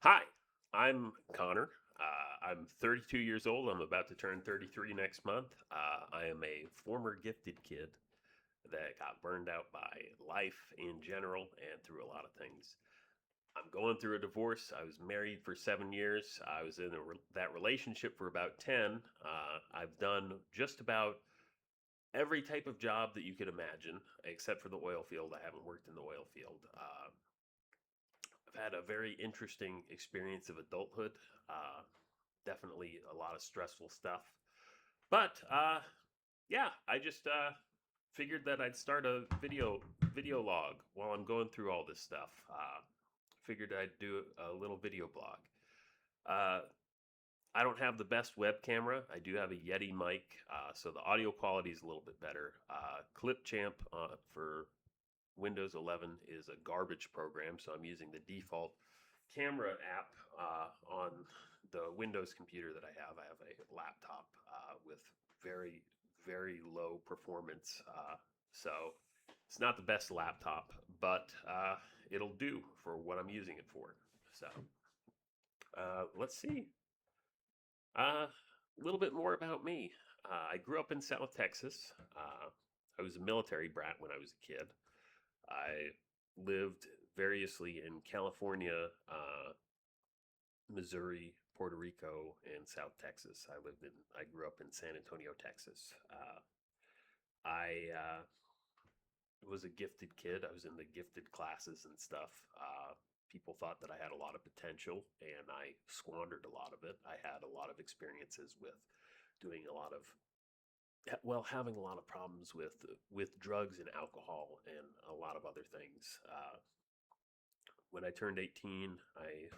Hi, I'm Connor. I'm 32 years old. I'm about to turn 33 next month. I am a former gifted kid that got burned out by life in general and through a lot of things. I'm going through a divorce. I was married for 7 years. I was in that relationship for about 10. I've done just about every type of job that you could imagine, except for the oil field. I haven't worked in the oil field. I've had a very interesting experience of adulthood. Uh, Definitely a lot of stressful stuff. But yeah, I just figured that I'd start a video log while I'm going through all this stuff. Figured I'd do a little video blog. Uh, I don't have the best web camera. I do have a Yeti mic, so the audio quality is a little bit better. Clipchamp for Windows 11 is a garbage program, so I'm using the default camera app on the Windows computer that I have. I have a laptop with very, very low performance, so it's not the best laptop, but it'll do for what I'm using it for. So let's see. A little bit more about me. I grew up in South Texas. I was a military brat when I was a kid. I lived variously in California, Missouri, Puerto Rico, and South Texas. I grew up in San Antonio, Texas. I was a gifted kid. I was in the gifted classes and stuff. People thought that I had a lot of potential, and I squandered a lot of it. I had a lot of experiences with doing a lot of having a lot of problems with drugs and alcohol and a lot of other things. When I turned 18, I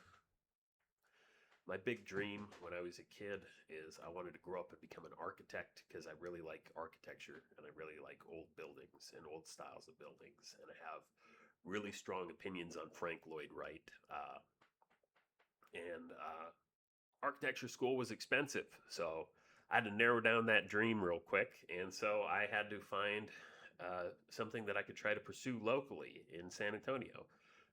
my big dream when I was a kid is I wanted to grow up and become an architect because I really like architecture and I really like old buildings and old styles of buildings. And I have really strong opinions on Frank Lloyd Wright. And Architecture school was expensive. So I had to narrow down that dream real quick. And so I had to find something that I could try to pursue locally in San Antonio.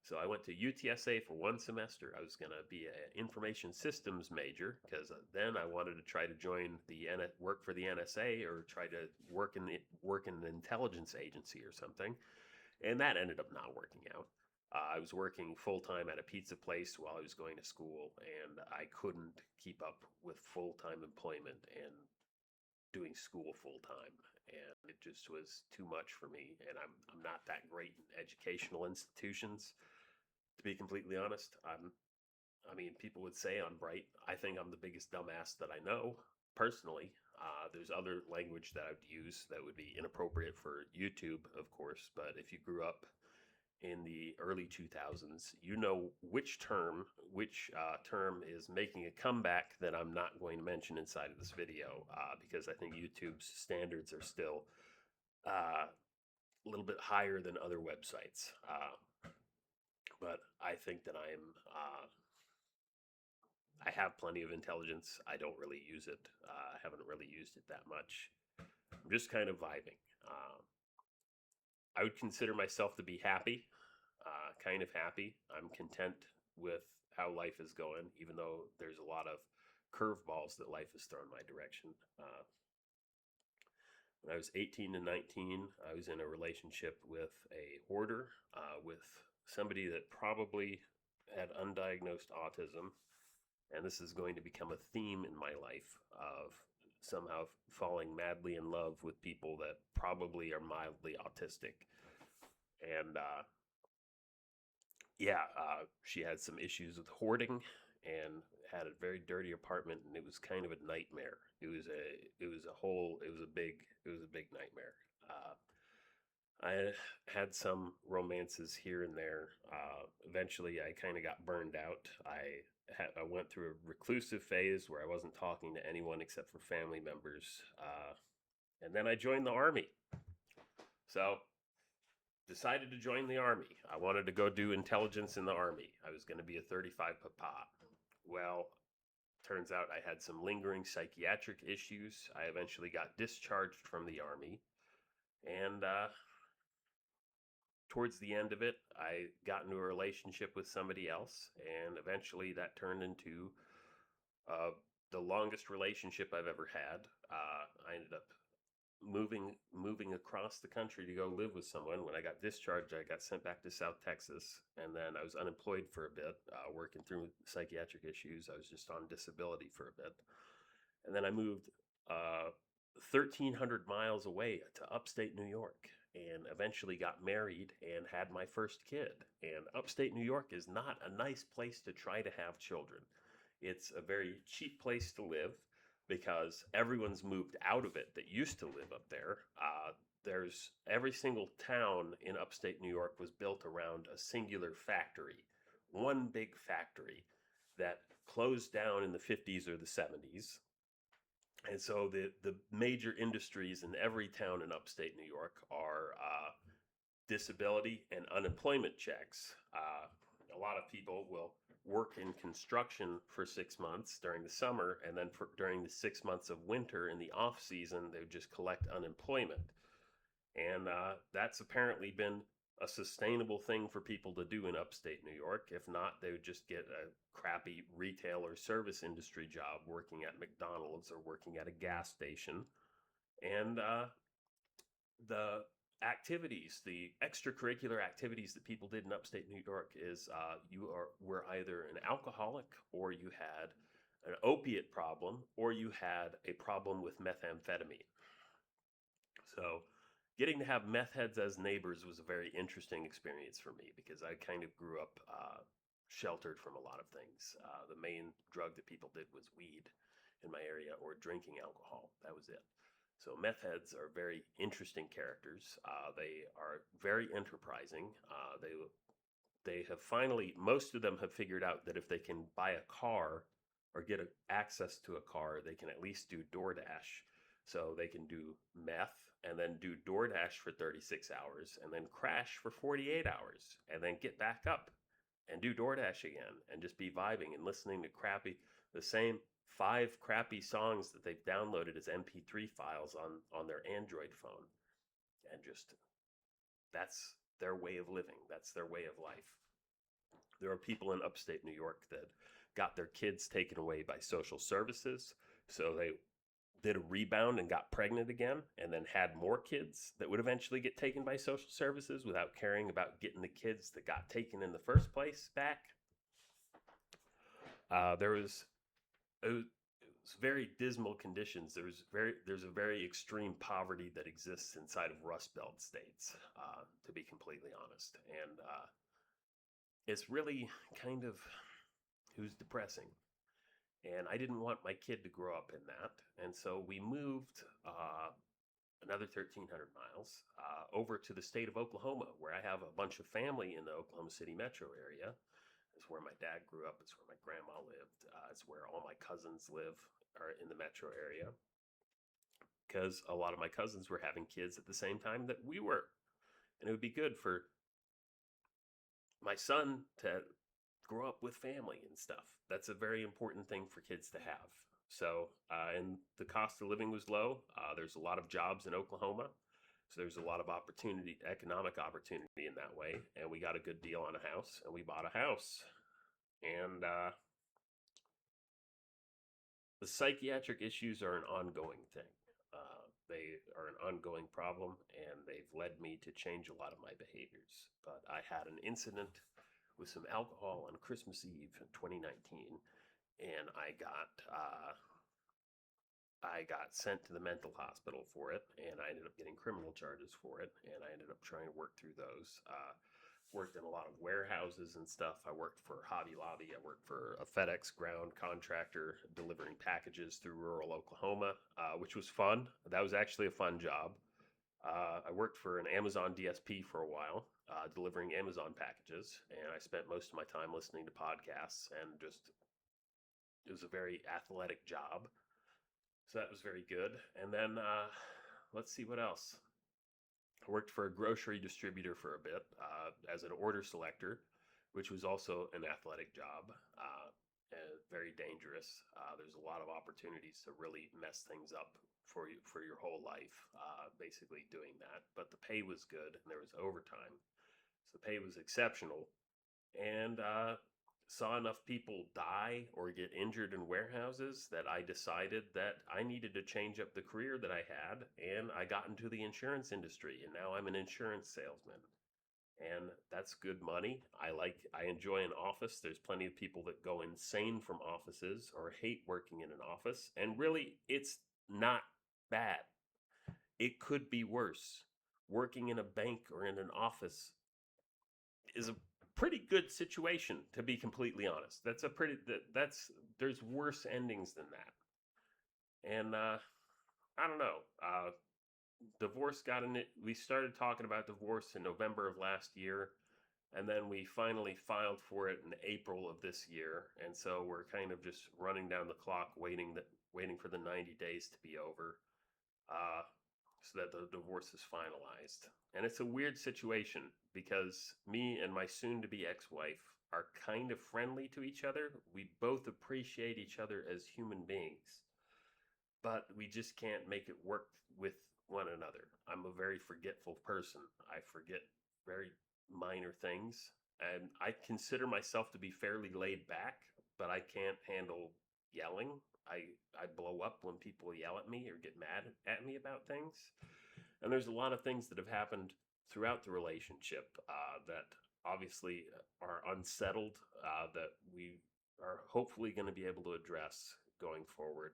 So I went to UTSA for one semester. I was going to be an information systems major because then I wanted to try to join work for the NSA or try to work in an intelligence agency or something. And that ended up not working out. I was working full time at a pizza place while I was going to school, and I couldn't keep up with full time employment and doing school full time. And it just was too much for me. And I'm not that great in educational institutions, to be completely honest. I mean, people would say I'm bright. I think I'm the biggest dumbass that I know personally. There's other language that I would use that would be inappropriate for YouTube, of course. But if you grew up in the early 2000s, you know which term is making a comeback that I'm not going to mention inside of this video because I think YouTube's standards are still a little bit higher than other websites. But I think that I have plenty of intelligence. I don't really use it. I haven't really used it that much. I'm just kind of vibing. I would consider myself to be happy, kind of happy. I'm content with how life is going, even though there's a lot of curveballs that life has thrown my direction. When I was 18 to 19, I was in a relationship with a hoarder, with somebody that probably had undiagnosed autism. And this is going to become a theme in my life of somehow falling madly in love with people that probably are mildly autistic. And yeah, she had some issues with hoarding and had a very dirty apartment, and it was kind of a nightmare. It was a big nightmare. I had some romances here and there. Eventually, I kind of got burned out. I went through a reclusive phase where I wasn't talking to anyone except for family members, and then I joined the army. So decided to join the army. I wanted to go do intelligence in the army. I was going to be a 35 papa. Well, turns out I had some lingering psychiatric issues. I eventually got discharged from the army, and towards the end of it, I got into a relationship with somebody else, and eventually that turned into uh, the longest relationship I've ever had. I ended up moving across the country to go live with someone. When I got discharged, I got sent back to South Texas, and then I was unemployed for a bit, working through psychiatric issues. I was just on disability for a bit, and then I moved 1,300 miles away to upstate New York, and eventually got married and had my first kid. And upstate New York is not a nice place to try to have children. It's a very cheap place to live because everyone's moved out of it that used to live up there. There's every single town in upstate New York was built around a singular factory, one big factory that closed down in the 50s or the 70s. And so the major industries in every town in upstate New York are disability and unemployment checks. A lot of people will work in construction for 6 months during the summer, and then during the 6 months of winter in the off season, they would just collect unemployment. And that's apparently been a sustainable thing for people to do in upstate New York. If not, they would just get a crappy retail or service industry job working at McDonald's or working at a gas station. And the the extracurricular activities that people did in upstate New York is were either an alcoholic, or you had an opiate problem, or you had a problem with methamphetamine. So getting to have meth heads as neighbors was a very interesting experience for me because I kind of grew up sheltered from a lot of things. The main drug that people did was weed in my area, or drinking alcohol. That was it. So meth heads are very interesting characters. They are very enterprising. They have finally, most of them have figured out that if they can buy a car or get access to a car, they can at least do DoorDash. So they can do meth and then do DoorDash for 36 hours and then crash for 48 hours and then get back up and do DoorDash again and just be vibing and listening to the same 5 crappy songs that they've downloaded as MP3 files on their Android phone. And just, that's their way of living. That's their way of life. There are people in upstate New York that got their kids taken away by social services. So they did a rebound and got pregnant again, and then had more kids that would eventually get taken by social services without caring about getting the kids that got taken in the first place back. It was very dismal conditions. There's a very extreme poverty that exists inside of Rust Belt states, to be completely honest, and it's really kind of, it was depressing. And I didn't want my kid to grow up in that, and so we moved another 1,300 miles over to the state of Oklahoma, where I have a bunch of family in the Oklahoma City metro area. It's where my dad grew up. It's where my grandma lived. It's where all my cousins live, are in the metro area. Because a lot of my cousins were having kids at the same time that we were. And it would be good for my son to grow up with family and stuff. That's a very important thing for kids to have. So, and the cost of living was low. There's a lot of jobs in Oklahoma. So there's a lot of opportunity, economic opportunity in that way. And we got a good deal on a house, and we bought a house. And the psychiatric issues are an ongoing thing. They are an ongoing problem, and they've led me to change a lot of my behaviors. But I had an incident with some alcohol on Christmas Eve in 2019, and I got sent to the mental hospital for it, and I ended up getting criminal charges for it, and I ended up trying to work through those. Worked in a lot of warehouses and stuff. I worked for Hobby Lobby. I worked for a FedEx ground contractor delivering packages through rural Oklahoma, which was fun. That was actually a fun job. I worked for an Amazon DSP for a while, delivering Amazon packages, and I spent most of my time listening to podcasts, and just, it was a very athletic job. So that was very good. And then let's see what else. I worked for a grocery distributor for a bit as an order selector, which was also an athletic job, and very dangerous. There's a lot of opportunities to really mess things up for you for your whole life, basically doing that. But the pay was good, and there was overtime. The pay was exceptional, and saw enough people die or get injured in warehouses that I decided that I needed to change up the career that I had, and I got into the insurance industry, and now I'm an insurance salesman. And that's good money. I enjoy an office. There's plenty of people that go insane from offices or hate working in an office, and really it's not bad. It could be worse. Working in a bank or in an office is a pretty good situation, to be completely honest. That's there's worse endings than that. And I don't know. Divorce got in it. We started talking about divorce in November of last year, and then we finally filed for it in April of this year. And so we're kind of just running down the clock, waiting for the 90 days to be over, uh, so that the divorce is finalized. And it's a weird situation because me and my soon-to-be ex-wife are kind of friendly to each other. We both appreciate each other as human beings, but we just can't make it work with one another. I'm a very forgetful person. I forget very minor things, and I consider myself to be fairly laid back, but I can't handle yelling. I blow up when people yell at me or get mad at me about things. And there's a lot of things that have happened throughout the relationship that obviously are unsettled, that we are hopefully going to be able to address going forward.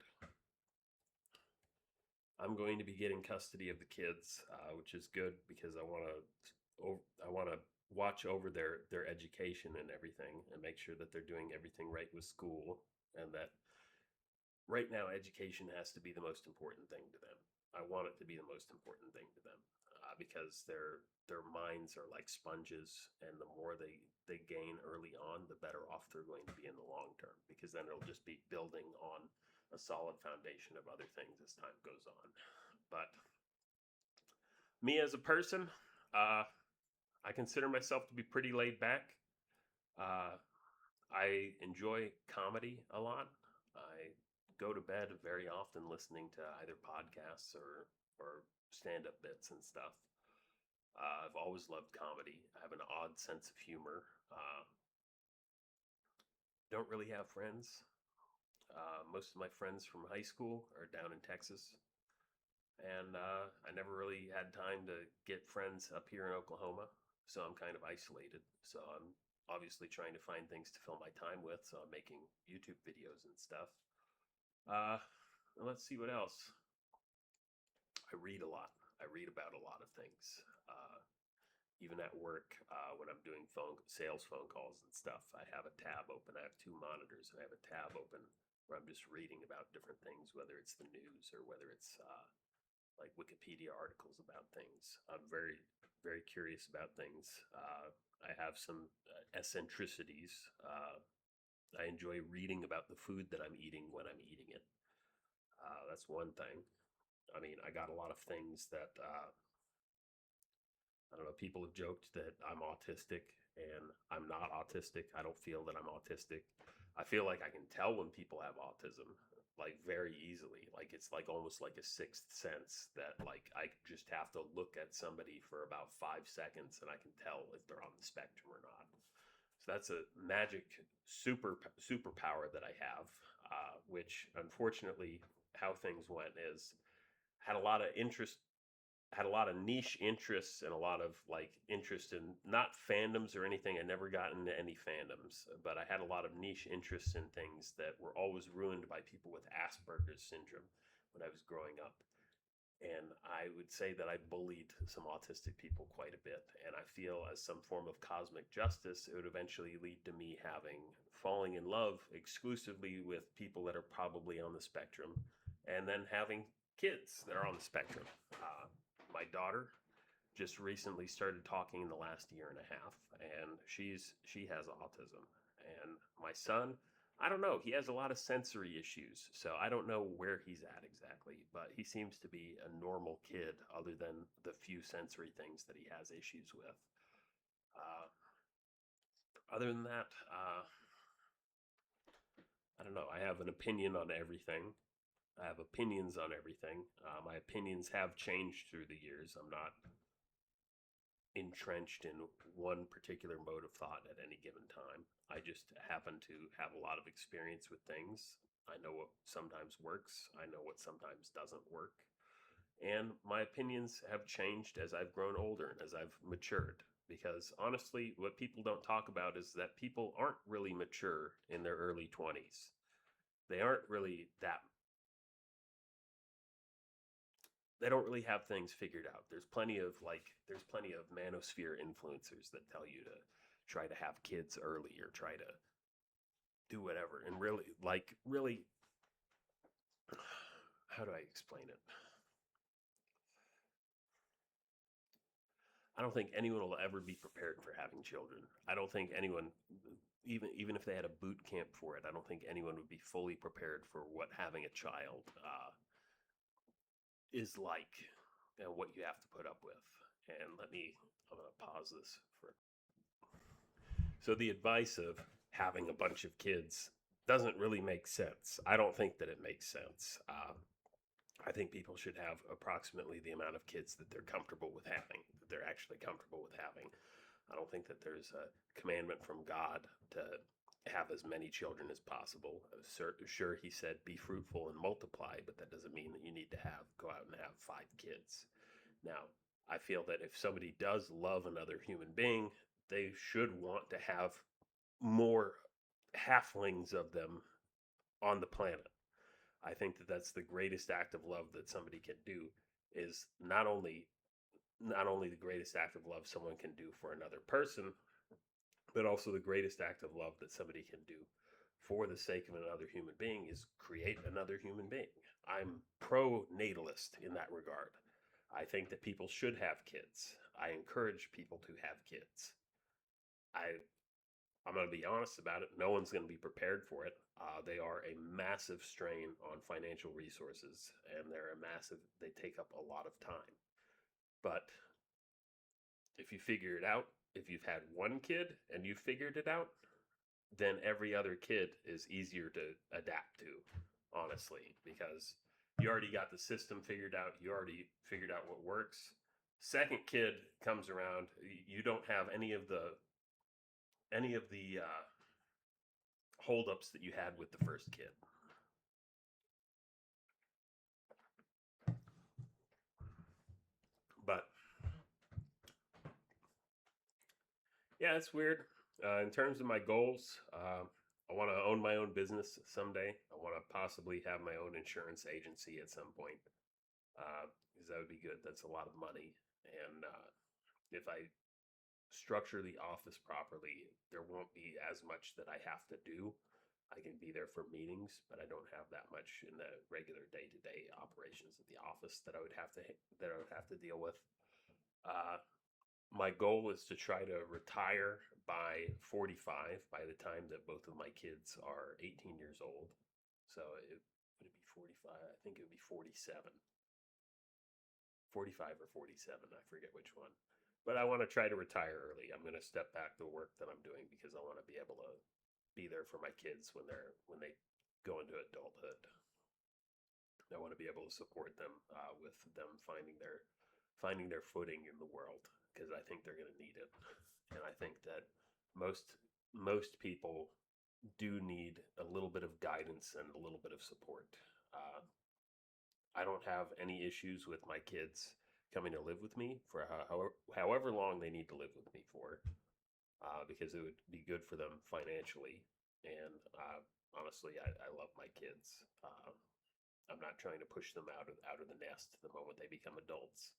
I'm going to be getting custody of the kids, which is good because I want to watch over their education and everything, and make sure that they're doing everything right with school, and that right now education has to be the most important thing to them. I want it to be the most important thing to them, because their minds are like sponges, and the more they gain early on, the better off they're going to be in the long term, because then it'll just be building on a solid foundation of other things as time goes on. But me as a person, uh, I consider myself to be pretty laid back. Uh, I enjoy comedy a lot. I go to bed very often listening to either podcasts or stand up bits and stuff. I've always loved comedy. I have an odd sense of humor. Don't really have friends. Most of my friends from high school are down in Texas, and I never really had time to get friends up here in Oklahoma, so I'm kind of isolated. So I'm obviously trying to find things to fill my time with, so I'm making YouTube videos and stuff. Uh, let's see what else. I read a lot. I read about a lot of things. Even at work, when I'm doing sales phone calls and stuff, I have a tab open. I have two monitors, and I have a tab open where I'm just reading about different things, whether it's the news or whether it's like Wikipedia articles about things. I'm very curious about things. I have some eccentricities. I enjoy reading about the food that I'm eating when I'm eating it. That's one thing. I mean, I got a lot of things that I don't know. People have joked that I'm autistic, and I'm not autistic. I don't feel that I'm autistic. I feel like I can tell when people have autism, like very easily. Like it's like almost like a sixth sense that like I just have to look at somebody for about 5 seconds and I can tell if they're on the spectrum or not. So that's a magic superpower that I have, which unfortunately, how things went is had a lot of interest had a lot of niche interests and a lot of like interest in not fandoms or anything. I never got into any fandoms, but I had a lot of niche interests in things that were always ruined by people with Asperger's syndrome when I was growing up. And I would say that I bullied some autistic people quite a bit. And I feel as some form of cosmic justice, it would eventually lead to me falling in love exclusively with people that are probably on the spectrum, and then having kids that are on the spectrum. My daughter just recently started talking in the last year and a half, and she has autism. And my son, I don't know, he has a lot of sensory issues, so I don't know where he's at exactly, but he seems to be a normal kid other than the few sensory things that he has issues with. Uh, Other than that, I don't know. I have an opinion on everything. I have opinions on everything. My opinions have changed through the years. I'm not entrenched in one particular mode of thought at any given time. I just happen to have a lot of experience with things. I know what sometimes works, I know what sometimes doesn't work. And my opinions have changed as I've grown older and as I've matured. Because honestly, what people don't talk about is that people aren't really mature in their early 20s. They aren't really that, they don't really have things figured out. There's plenty of manosphere influencers that tell you to try to have kids early or try to do whatever. And really, how do I explain it? I don't think anyone will ever be prepared for having children. I don't think anyone, even if they had a boot camp for it, I don't think anyone would be fully prepared for what having a child is like and what you have to put up with. And I'm going to pause this for. So the advice of having a bunch of kids doesn't really make sense. I don't think that it makes sense. I think people should have approximately the amount of kids that they're comfortable with having, that they're actually comfortable with having. I don't think that there's a commandment from God to have as many children as possible. Sure, he said, be fruitful and multiply, but that doesn't mean that you need to go out and have 5 kids. Now, I feel that if somebody does love another human being, they should want to have more halflings of them on the planet. I think that that's the greatest act of love that somebody can do is not only the greatest act of love someone can do for another person, but also the greatest act of love that somebody can do for the sake of another human being is create another human being. I'm pro natalist in that regard. I think that people should have kids. I encourage people to have kids. I I'm going to be honest about it. No one's going to be prepared for it. They are a massive strain on financial resources, and they take up a lot of time. But if you figure it out, if you've had one kid and you figured it out, then every other kid is easier to adapt to, honestly, because you already got the system figured out. You already figured out what works. Second kid comes around, you don't have any of the holdups that you had with the first kid. But yeah, it's weird. In terms of my goals, I want to own my own business someday. I want to possibly have my own insurance agency at some point because that would be good. That's a lot of money. And if I structure the office properly, there won't be as much that I have to do. I can be there for meetings, but I don't have that much in the regular day-to-day operations of the office that I would have to deal with. Uh, my goal is to try to retire by 45 by the time that both of my kids are 18 years old. So would it be 45? I think it would be 47. 45 or 47, I forget which one. But I want to try to retire early. I'm going to step back the work that I'm doing because I want to be able to be there for my kids when they go into adulthood. I want to be able to support them with them finding their footing in the world because I think they're going to need it, and I think that most people do need a little bit of guidance and a little bit of support. Uh, I don't have any issues with my kids coming to live with me for however long they need to live with me for, because it would be good for them financially. And honestly, I love my kids. I'm not trying to push them out of the nest the moment they become adults.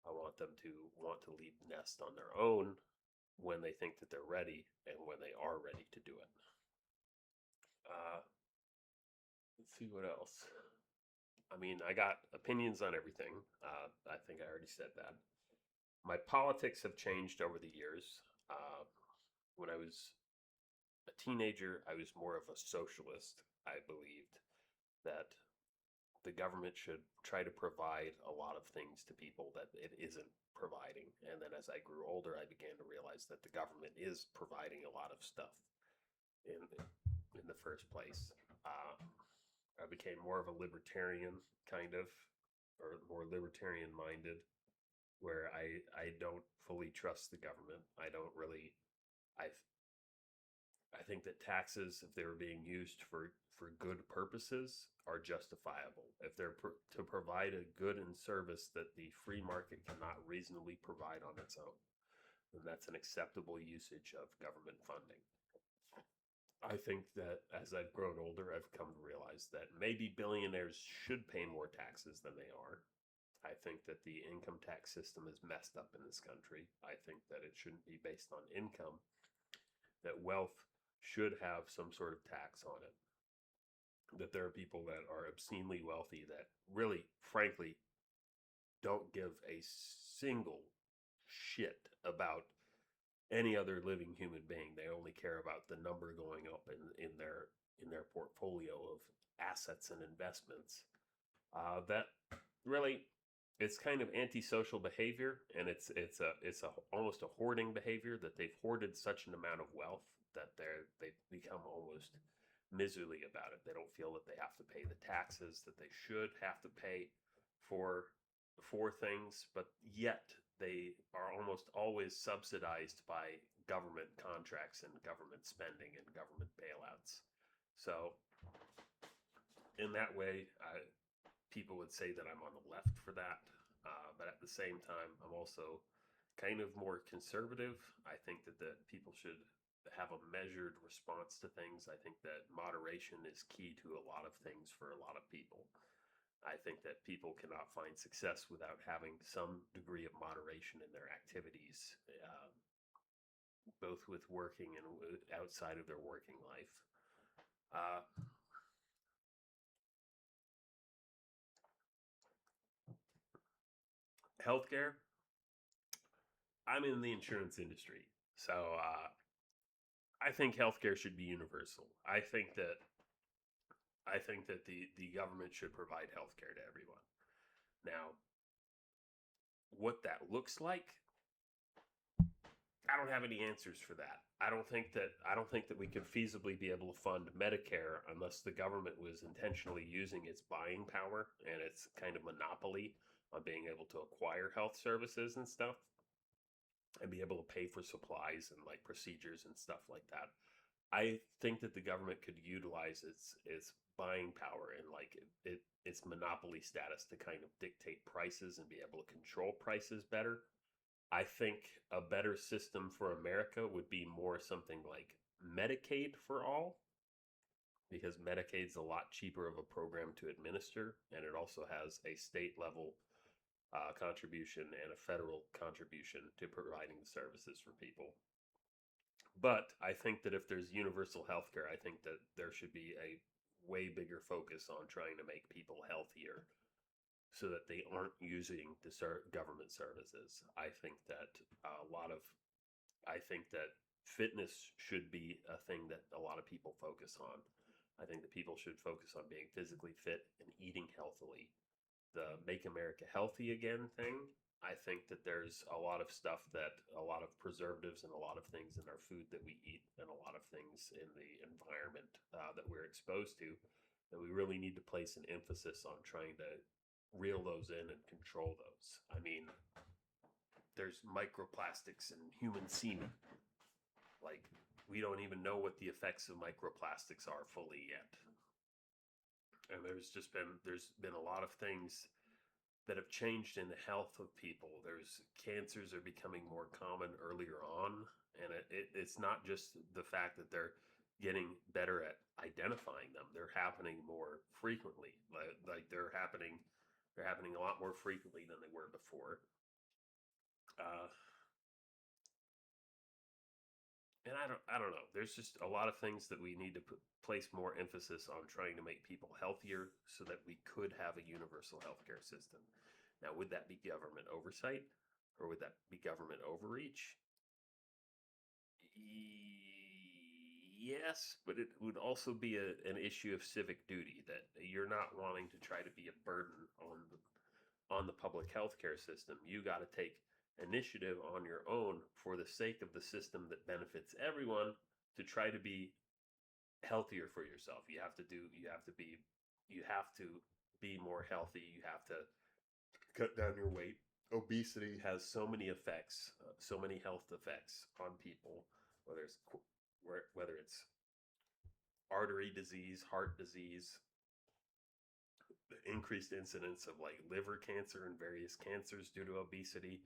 I want them to want to leave the nest on their own when they think that they're ready and when they are ready to do it. Uh, let's see what else. I mean, I got opinions on everything. I think I already said that. My politics have changed over the years. When I was a teenager, I was more of a socialist. I believed that the government should try to provide a lot of things to people that it isn't providing. And then as I grew older, I began to realize that the government is providing a lot of stuff in in the first place. Uh, I became more of a libertarian, kind of, or more libertarian minded. where I don't fully trust the government. I don't really. I I think that taxes, if they were being used for good purposes, are justifiable. If they're to provide a good and service that the free market cannot reasonably provide on its own, then that's an acceptable usage of government funding. I think that as I've grown older, I've come to realize that maybe billionaires should pay more taxes than they are. I think that the income tax system is messed up in this country. I think that it shouldn't be based on income, that wealth should have some sort of tax on it. That there are people that are obscenely wealthy that really, frankly, don't give a single shit about any other living human being. They only care about the number going up in their portfolio of assets and investments. That really, it's kind of antisocial behavior, and it's almost a hoarding behavior, that they've hoarded such an amount of wealth that they've become almost miserly about it. They don't feel that they have to pay the taxes that they should have to pay for things, but yet they are almost always subsidized by government contracts and government spending and government bailouts. So in that way, people would say that I'm on the left for that. But at the same time, I'm also kind of more conservative. I think that people should have a measured response to things. I think that moderation is key to a lot of things for a lot of people. I think that people cannot find success without having some degree of moderation in their activities, both with working and outside of their working life. Uh, Healthcare, I'm in the insurance industry, so I think healthcare should be universal. I think that the government should provide healthcare to everyone. Now, what that looks like, I don't have any answers for that. I don't think that we could feasibly be able to fund Medicare unless the government was intentionally using its buying power and its kind of monopoly on being able to acquire health services and stuff, and be able to pay for supplies and like procedures and stuff like that. I think that the government could utilize its buying power and like its monopoly status to kind of dictate prices and be able to control prices better. I think a better system for America would be more something like Medicaid for all, because Medicaid's a lot cheaper of a program to administer, and it also has a state level contribution and a federal contribution to providing the services for people. But I think that if there's universal health care, I think that there should be a way bigger focus on trying to make people healthier so that they aren't using the government services. I think that fitness should be a thing that a lot of people focus on. I think that people should focus on being physically fit and eating healthily. The Make America Healthy Again thing, I think that there's a lot of stuff, that a lot of preservatives and a lot of things in our food that we eat and a lot of things in the environment that we're exposed to, that we really need to place an emphasis on trying to reel those in and control those. I mean, there's microplastics in human semen. Like, we don't even know what the effects of microplastics are fully yet. And there's been a lot of things that have changed in the health of people. There's cancers are becoming more common earlier on, and it's not just the fact that they're getting better at identifying them. They're happening more frequently. Like they're happening a lot more frequently than they were before. Uh, and I don't know. There's just a lot of things that we need to place more emphasis on trying to make people healthier so that we could have a universal healthcare system. Now, would that be government oversight or would that be government overreach? Yes, but it would also be an issue of civic duty, that you're not wanting to try to be a burden on the public healthcare system. You got to take initiative on your own for the sake of the system that benefits everyone, to try to be healthier for yourself. You have to be more healthy. You have to cut down your weight. Obesity. has so many effects, so many health effects on people, whether it's whether it's artery disease, heart disease, the increased incidence of like liver cancer and various cancers due to obesity,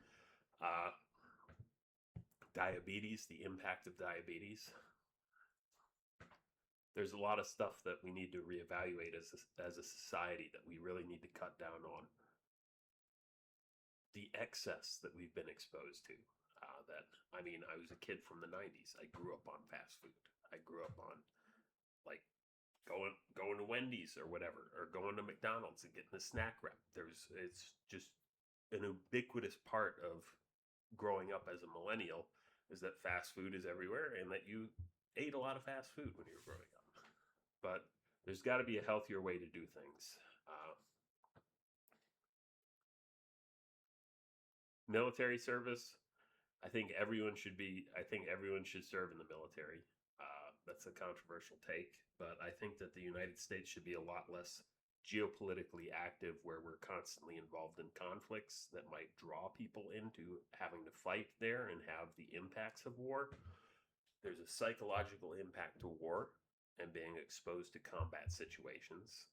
uh, diabetes, the impact of diabetes. There's a lot of stuff that we need to reevaluate as a society that we really need to cut down on. The excess that we've been exposed to. I mean, I was a kid from the 90s. I grew up on fast food. I grew up on like going to Wendy's or whatever, or going to McDonald's and getting a snack wrap. It's just an ubiquitous part of growing up as a millennial is that fast food is everywhere and that you ate a lot of fast food when you were growing up. But there's got to be a healthier way to do things. Military service, I think everyone should serve in the military. That's a controversial take, but I think that the United States should be a lot less geopolitically active, where we're constantly involved in conflicts that might draw people into having to fight there and have the impacts of war. There's a psychological impact to war and being exposed to combat situations.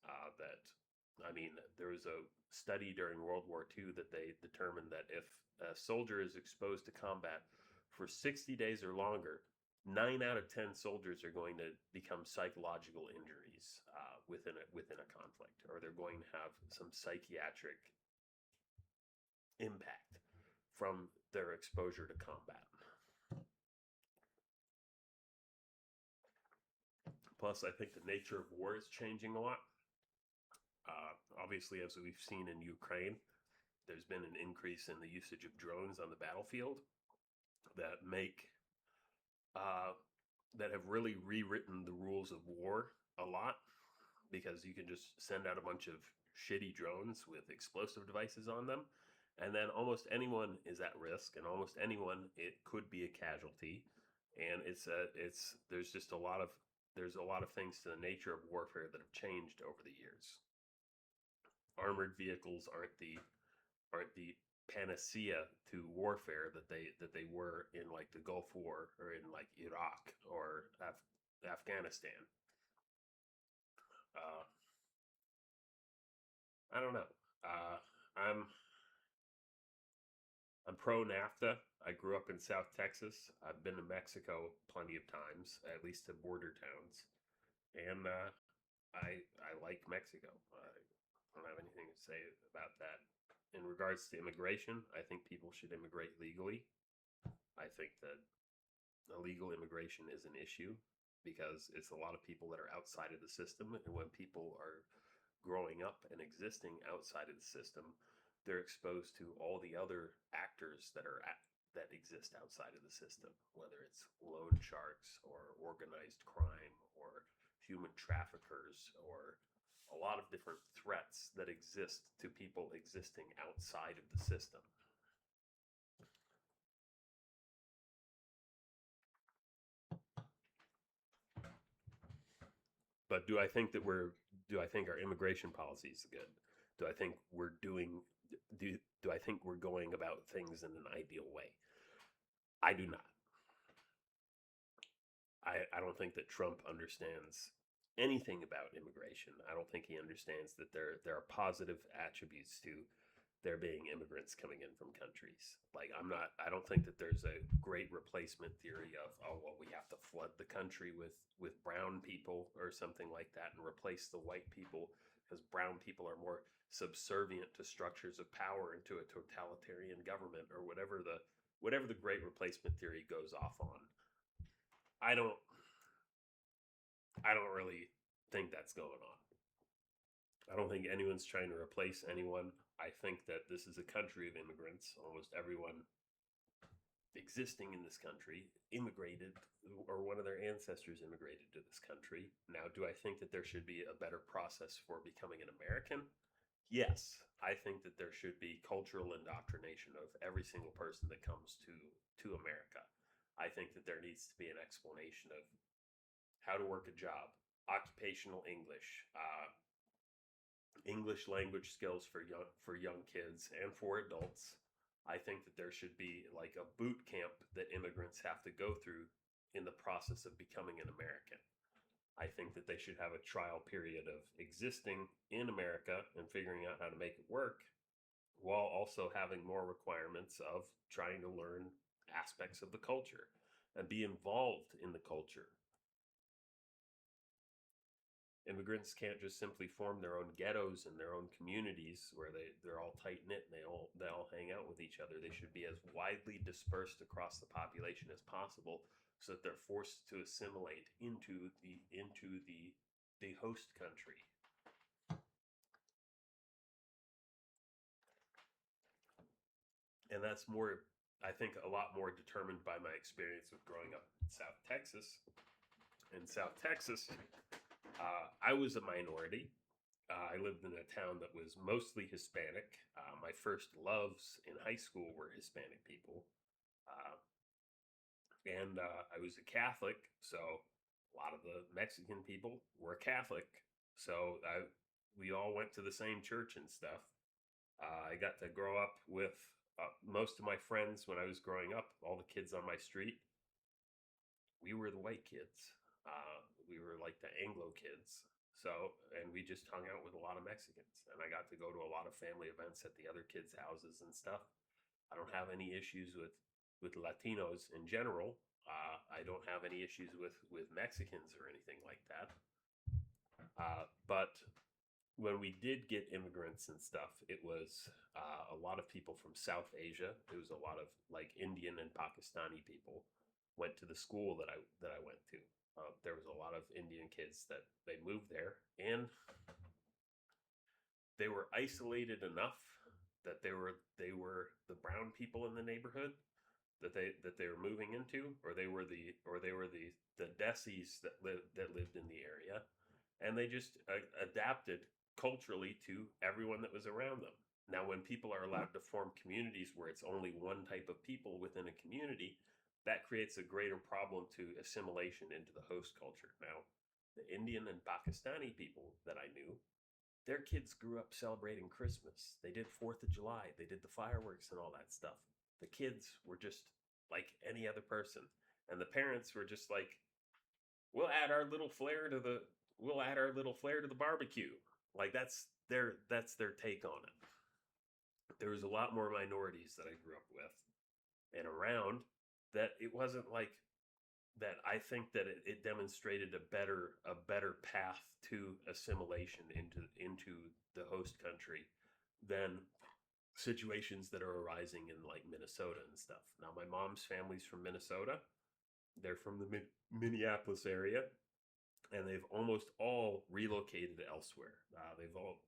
I mean, there was a study during World War II that they determined that if a soldier is exposed to combat for 60 days or longer, 9 out of 10 soldiers are going to become psychological injuries within a conflict, or they're going to have some psychiatric impact from their exposure to combat. Plus, I think the nature of war is changing a lot. Obviously, as we've seen in Ukraine, there's been an increase in the usage of drones on the battlefield that make uh, that have really rewritten the rules of war a lot, because you can just send out a bunch of shitty drones with explosive devices on them, and then almost anyone is at risk, and almost anyone, it could be a casualty. And there's a lot of things to the nature of warfare that have changed over the years. Armored vehicles aren't the panacea to warfare that they were in like the Gulf War, or in like Iraq or Afghanistan. Uh, I don't know. Uh, I'm I'm pro NAFTA. I grew up in South Texas. I've been to Mexico plenty of times, at least to border towns, and I like Mexico. I don't have anything to say about that. In regards to immigration, I think people should immigrate legally. I think that illegal immigration is an issue because it's a lot of people that are outside of the system, and when people are growing up and existing outside of the system, they're exposed to all the other actors that exist outside of the system, whether it's loan sharks or organized crime or human traffickers, or a lot of different threats that exist to people existing outside of the system. But do I think our immigration policy is good? Do I think we're doing do I think we're going about things in an ideal way? I do not. I don't think that Trump understands anything about immigration. I don't think he understands that there are positive attributes to there being immigrants coming in from countries. Like, I don't think that there's a great replacement theory of, oh well, we have to flood the country with brown people or something like that and replace the white people because brown people are more subservient to structures of power and to a totalitarian government, or whatever the great replacement theory goes off on. I don't I don't really think that's going on. I don't think anyone's trying to replace anyone. I think that this is a country of immigrants. Almost everyone existing in this country immigrated, or one of their ancestors immigrated to this country. Now, do I think that there should be a better process for becoming an American? Yes. I think that there should be cultural indoctrination of every single person that comes to America. I think that there needs to be an explanation of how to work a job, occupational English, English language skills for young kids and for adults. I think that there should be like a boot camp that immigrants have to go through in the process of becoming an American. I think that they should have a trial period of existing in America and figuring out how to make it work, while also having more requirements of trying to learn aspects of the culture and be involved in the culture. Immigrants can't just simply form their own ghettos and their own communities where they're all tight knit and they all hang out with each other. They should be as widely dispersed across the population as possible so that they're forced to assimilate into the host country. And that's more, I think, a lot more determined by my experience of growing up in South Texas. In South Texas, I was a minority. I lived in a town that was mostly Hispanic. My first loves in high school were Hispanic people. Uh, and I was a Catholic, so a lot of the Mexican people were Catholic. So we all went to the same church and stuff. I got to grow up with most of my friends when I was growing up, all the kids on my street. We were the white kids. We were like the Anglo kids. So, and we just hung out with a lot of Mexicans. And I got to go to a lot of family events at the other kids' houses and stuff. I don't have any issues with Latinos in general. I don't have any issues with Mexicans or anything like that. But when we did get immigrants and stuff, it was a lot of people from South Asia. It was a lot of like Indian and Pakistani people went to the school that I went to. There was a lot of Indian kids that they moved there, and they were isolated enough that they were the brown people in the neighborhood that they were moving into, or they were the Desis that lived in the area, and they just adapted culturally to everyone that was around them. Now, when people are allowed to form communities where it's only one type of people within a community, that creates a greater problem to assimilation into the host culture. Now, the Indian and Pakistani people that I knew, their kids grew up celebrating Christmas. They did 4th of July, they did the fireworks and all that stuff. The kids were just like any other person. And the parents were just like, we'll add our little flair to the barbecue. Like that's their take on it. There was a lot more minorities that I grew up with and around, that it wasn't like that. I think that it demonstrated a better path to assimilation into the host country than situations that are arising in like Minnesota and stuff. Now, my mom's family's from Minnesota. They're from the Minneapolis area, and they've almost all relocated elsewhere.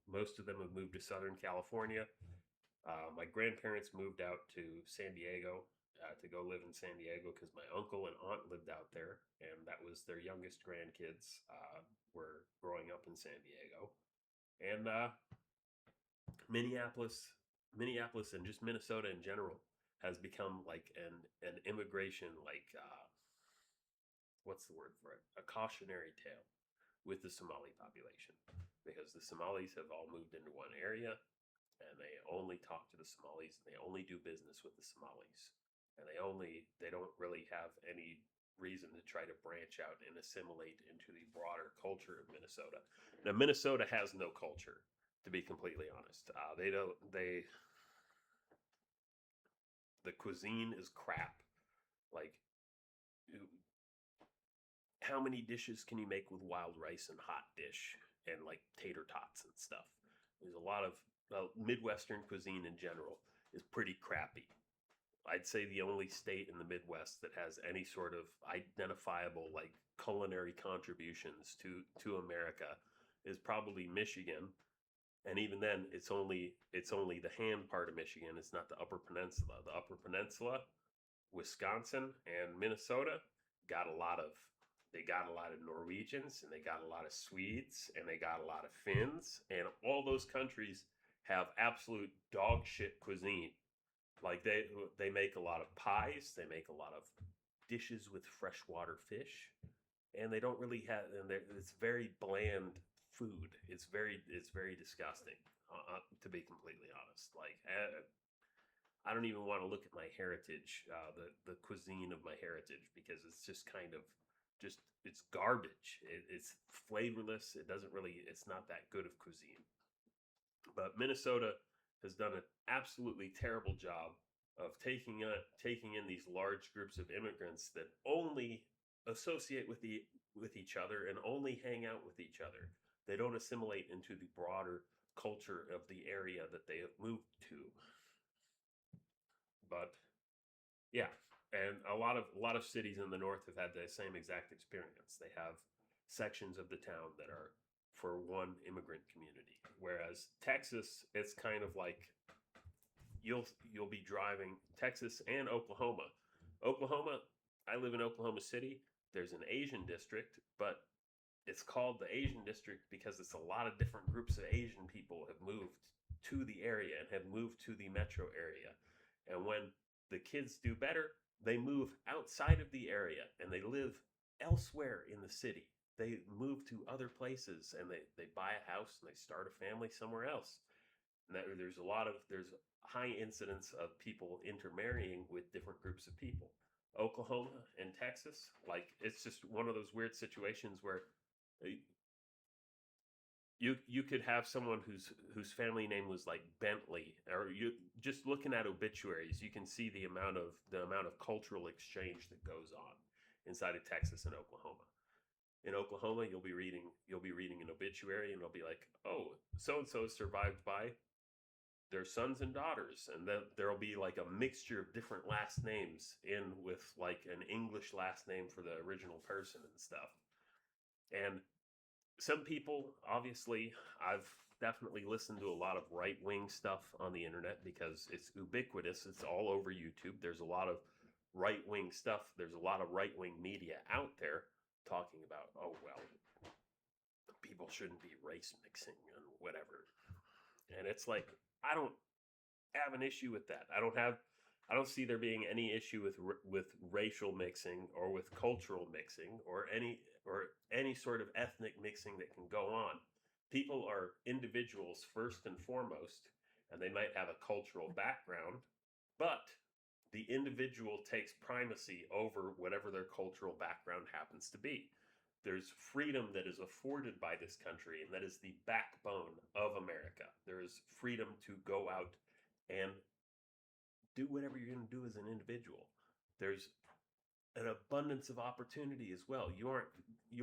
Most of them have moved to Southern California. My grandparents moved out to San Diego to go live in San Diego because my uncle and aunt lived out there, and that was their youngest grandkids were growing up in San Diego. And Minneapolis, and just Minnesota in general has become like an immigration, like what's the word for it? A cautionary tale with the Somali population, because the Somalis have all moved into one area, and they only talk to the Somalis, and they only do business with the Somalis, and they don't really have any reason to try to branch out and assimilate into the broader culture of Minnesota. Now, Minnesota has no culture, to be completely honest. They don't. The cuisine is crap. Like, how many dishes can you make with wild rice and hot dish and like tater tots and stuff? There's a lot of Midwestern cuisine in general is pretty crappy. I'd say the only state in the Midwest that has any sort of identifiable like culinary contributions to America is probably Michigan. And even then, it's only the hand part of Michigan. It's not the Upper Peninsula. The Upper Peninsula, Wisconsin and Minnesota got a lot of they got a lot of Norwegians, and they got a lot of Swedes, and they got a lot of Finns, and all those countries have absolute dog shit cuisine. Like they make a lot of pies, they make a lot of dishes with freshwater fish, and they don't really have. And it's very bland food. It's very disgusting. To be completely honest, like I don't even want to look at my heritage, the cuisine of my heritage, because it's just kind of just it's garbage. It's flavorless. It doesn't really. It's not that good of cuisine. But Minnesota has done an absolutely terrible job of taking in these large groups of immigrants that only associate with each other and only hang out with each other. They don't assimilate into the broader culture of the area that they have moved to. But yeah, and a lot of cities in the north have had the same exact experience. They have sections of the town that are for one immigrant community, whereas Texas, it's kind of like you'll be driving Texas and Oklahoma. Oklahoma, I live in Oklahoma City. There's an Asian district, but it's called the Asian district because it's a lot of different groups of Asian people have moved to the area and have moved to the metro area. And when the kids do better, they move outside of the area and they live elsewhere in the city. They move to other places and they buy a house and they start a family somewhere else. And there's high incidence of people intermarrying with different groups of people. Oklahoma and Texas, like it's just one of those weird situations where uh, you could have someone whose family name was like Bentley, or you just looking at obituaries, you can see the amount of cultural exchange that goes on inside of Texas and Oklahoma. In Oklahoma, you'll be reading an obituary, and it'll be like, oh, so and so survived by their sons and daughters, and then there'll be like a mixture of different last names in with like an English last name for the original person and stuff. And some people, obviously, I've definitely listened to a lot of right wing stuff on the internet because it's ubiquitous. It's all over YouTube. There's a lot of right wing stuff. There's a lot of right wing media out there talking about, oh, well, people shouldn't be race mixing and whatever. And it's like, I don't have an issue with that. I don't see there being any issue with racial mixing or with cultural mixing or any sort of ethnic mixing that can go on. People are individuals first and foremost, and they might have a cultural background, but the individual takes primacy over whatever their cultural background happens to be. There's freedom that is afforded by this country, and that is the backbone of America. There is freedom to go out and do whatever you're going to do as an individual. There's an abundance of opportunity as well. You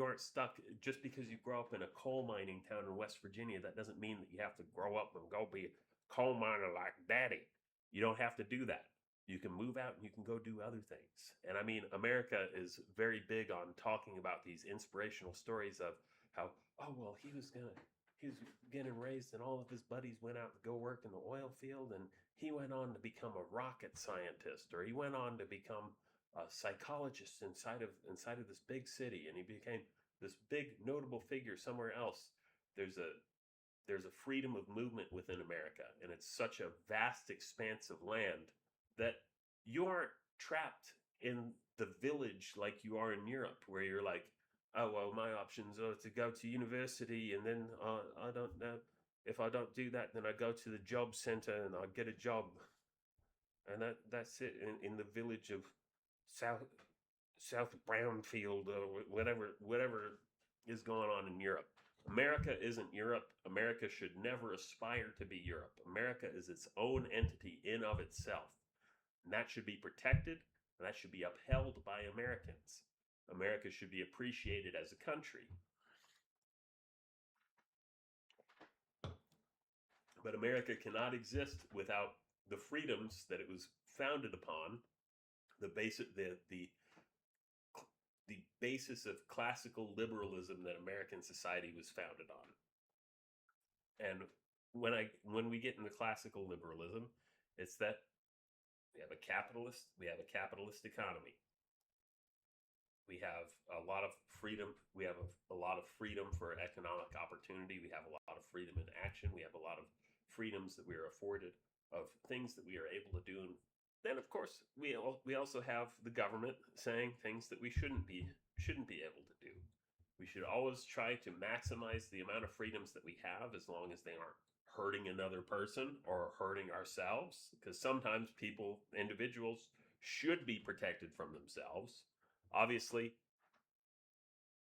aren't stuck just because you grow up in a coal mining town in West Virginia. That doesn't mean that you have to grow up and go be a coal miner like daddy. You don't have to do that. You can move out and you can go do other things. And I mean, America is very big on talking about these inspirational stories of how, oh well, he was getting raised and all of his buddies went out to go work in the oil field, and he went on to become a rocket scientist, or he went on to become a psychologist inside of this big city, and he became this big notable figure somewhere else. There's a freedom of movement within America, and it's such a vast expanse of land that you aren't trapped in the village like you are in Europe, where you're like, oh well, my options are to go to university, and then I don't know, if I don't do that, then I go to the job center and I get a job, and that's it in the village of South South Brownfield or whatever is going on in Europe. America isn't Europe. America should never aspire to be Europe. America is its own entity in of itself. And that should be protected, and that should be upheld by Americans. America should be appreciated as a country. But America cannot exist without the freedoms that it was founded upon, the basic the basis of classical liberalism that American society was founded on. And when we get into classical liberalism, it's that we have a capitalist economy. We have a lot of freedom. We have a lot of freedom for economic opportunity. We have a lot of freedom in action. We have a lot of freedoms that we are afforded of things that we are able to do. And then, of course, we also have the government saying things that we shouldn't be able to do. We should always try to maximize the amount of freedoms that we have, as long as they aren't hurting another person or hurting ourselves, because sometimes individuals should be protected from themselves. Obviously,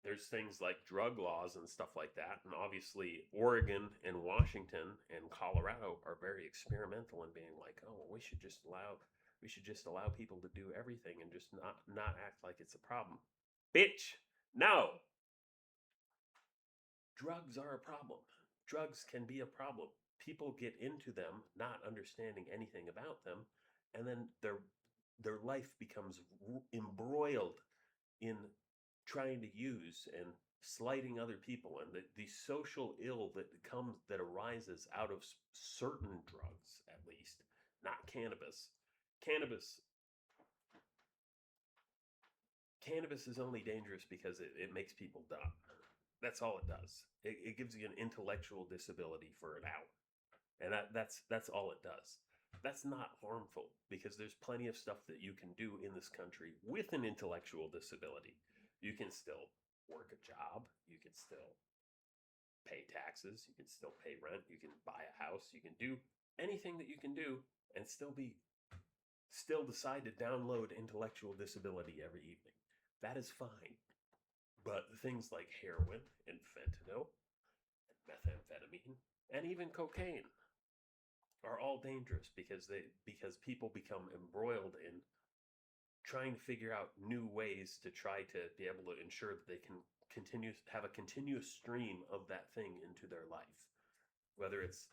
there's things like drug laws and stuff like that, and obviously Oregon and Washington and Colorado are very experimental in being like, oh, we should just allow people to do everything and just not act like it's a problem. Bitch, no. Drugs are a problem. Drugs can be a problem. People get into them not understanding anything about them, and then their life becomes embroiled in trying to use and slighting other people, and the social ill that arises out of certain drugs, at least, not cannabis. Cannabis cannabis is only dangerous because it makes people dumb. That's all it does. It gives you an intellectual disability for an hour, and that's all it does. That's not harmful because there's plenty of stuff that you can do in this country with an intellectual disability. You can still work a job. You can still pay taxes. You can still pay rent. You can buy a house. You can do anything that you can do and still decide to download intellectual disability every evening. That is fine. But things like heroin and fentanyl and methamphetamine and even cocaine are all dangerous because people become embroiled in trying to figure out new ways to try to be able to ensure that they can have a continuous stream of that thing into their life. Whether it's,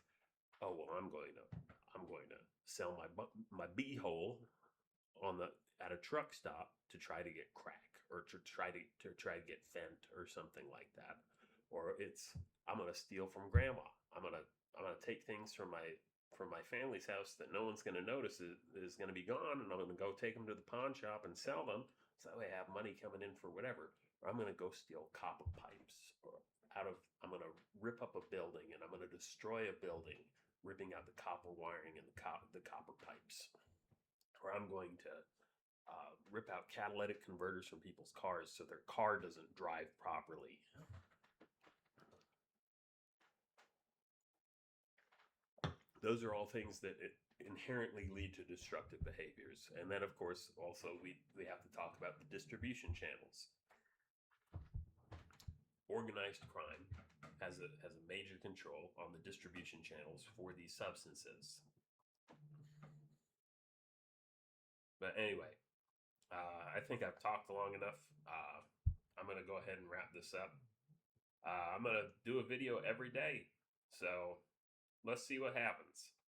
oh well, I'm going to sell my beehole at a truck stop to try to get crack, or to try to get fent or something like that. Or it's, I'm going to steal from grandma. I'm going to take things from my family's house that no one's going to notice is going to be gone, and I'm going to go take them to the pawn shop and sell them, so that way I have money coming in for whatever. Or I'm going to go steal copper pipes, or I'm going to rip up a building and I'm going to destroy a building, ripping out the copper wiring and the copper pipes. Or I'm going to rip out catalytic converters from people's cars so their car doesn't drive properly. Those are all things that inherently lead to destructive behaviors. And then, of course, also we have to talk about the distribution channels. Organized crime has a major control on the distribution channels for these substances. But anyway, I think I've talked long enough. I'm going to go ahead and wrap this up. I'm going to do a video every day. So let's see what happens.